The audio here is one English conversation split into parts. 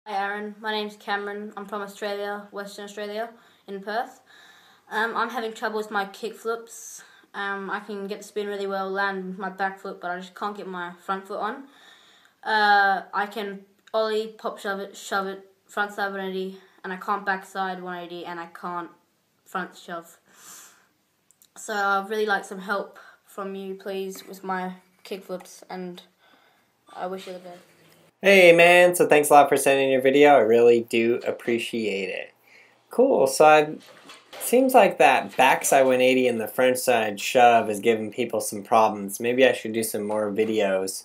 Hi Aaron, my name's Cameron. I'm from Australia, Western Australia, in Perth. I'm having trouble with my kickflips. I can get the spin really well, land my back foot, but I just can't get my front foot on. I can ollie, pop, shove it, front side 180, and I can't backside 180, and I can't front shove. So I'd really like some help from you, please, with my kickflips, and I wish you the best. Hey man, so thanks a lot for sending your video. I really do appreciate it. Cool, so seems like that backside 180 and the front side shove is giving people some problems. Maybe I should do some more videos.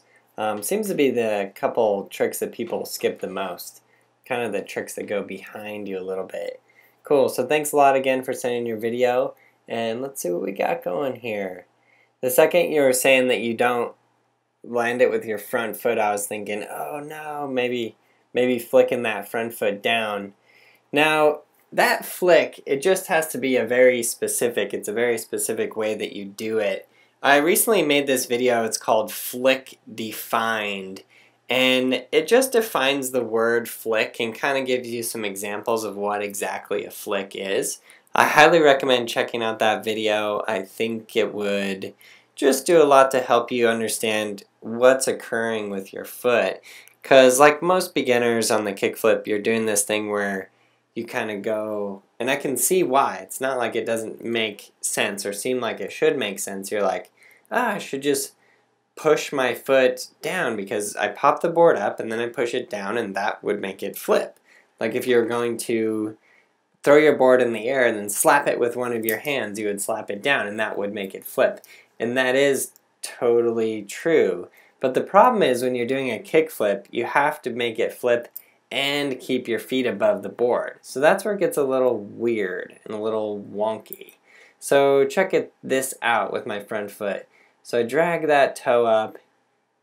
Seems to be the couple tricks that people skip the most. Kind of the tricks that go behind you a little bit. Cool, so thanks a lot again for sending your video. And let's see what we got going here. The second you were saying that you don't land it with your front foot, I was thinking, oh no, maybe flicking that front foot down. Now, that flick, it just has to be it's a very specific way that you do it. I recently made this video, it's called Flick Defined, and it just defines the word flick and kind of gives you some examples of what exactly a flick is. I highly recommend checking out that video. I think it would just do a lot to help you understand what's occurring with your foot. Because like most beginners on the kickflip, you're doing this thing where you kind of go, and I can see why. It's not like it doesn't make sense or seem like it should make sense. You're like, I should just push my foot down because I pop the board up and then I push it down and that would make it flip. Like if you're going to throw your board in the air and then slap it with one of your hands, you would slap it down and that would make it flip. And that is totally true. But the problem is when you're doing a kickflip, you have to make it flip and keep your feet above the board. So that's where it gets a little weird and a little wonky. So check this out with my front foot. So I drag that toe up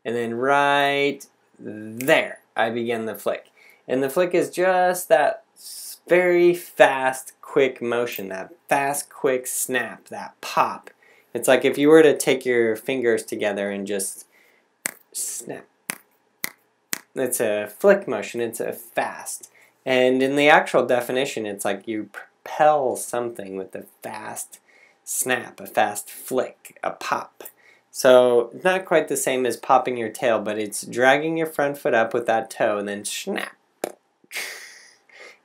and then right there I begin the flick. And the flick is just that very fast, quick motion, that fast, quick snap, that pop. It's like if you were to take your fingers together and just snap. It's a flick motion, it's a fast. And in the actual definition, it's like you propel something with a fast snap, a fast flick, a pop. So not quite the same as popping your tail, but it's dragging your front foot up with that toe and then snap.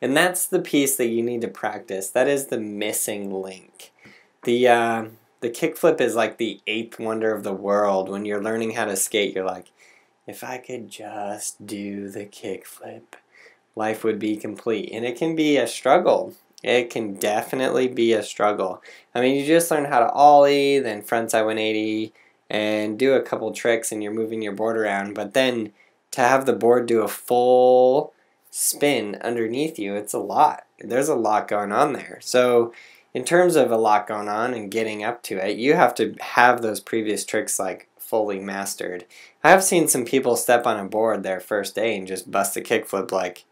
And that's the piece that you need to practice. That is the missing link. The kickflip is like the eighth wonder of the world. When you're learning how to skate, you're like, if I could just do the kickflip, life would be complete. And it can be a struggle. It can definitely be a struggle. I mean, you just learn how to ollie, then frontside 180, and do a couple tricks and you're moving your board around. But then to have the board do a full spin underneath you, it's a lot. There's a lot going on there. So in terms of a lot going on and getting up to it, you have to have those previous tricks like fully mastered. I have seen some people step on a board their first day and just bust a kickflip like,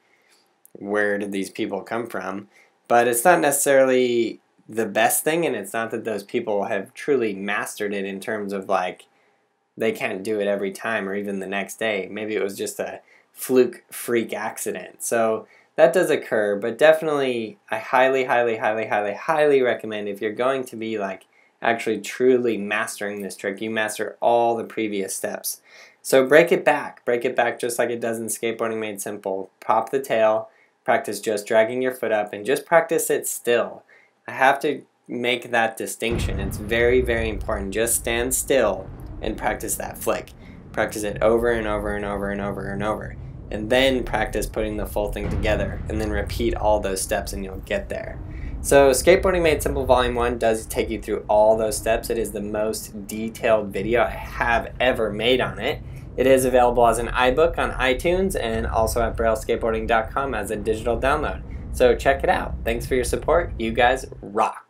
where did these people come from? But it's not necessarily the best thing, and it's not that those people have truly mastered it in terms of like, they can't do it every time or even the next day. Maybe it was just a fluke freak accident. So that does occur, but definitely I highly recommend if you're going to be like actually truly mastering this trick, you master all the previous steps. So break it back just like it does in Skateboarding Made Simple. Pop the tail, practice just dragging your foot up, and just practice it still. I have to make that distinction. It's very important. Just stand still and practice that flick. Practice it over and over and over and over and over. And then practice putting the full thing together, and then repeat all those steps and you'll get there. So Skateboarding Made Simple Volume 1 does take you through all those steps. It is the most detailed video I have ever made on it. It is available as an iBook on iTunes and also at brailleskateboarding.com as a digital download. So check it out. Thanks for your support. You guys rock.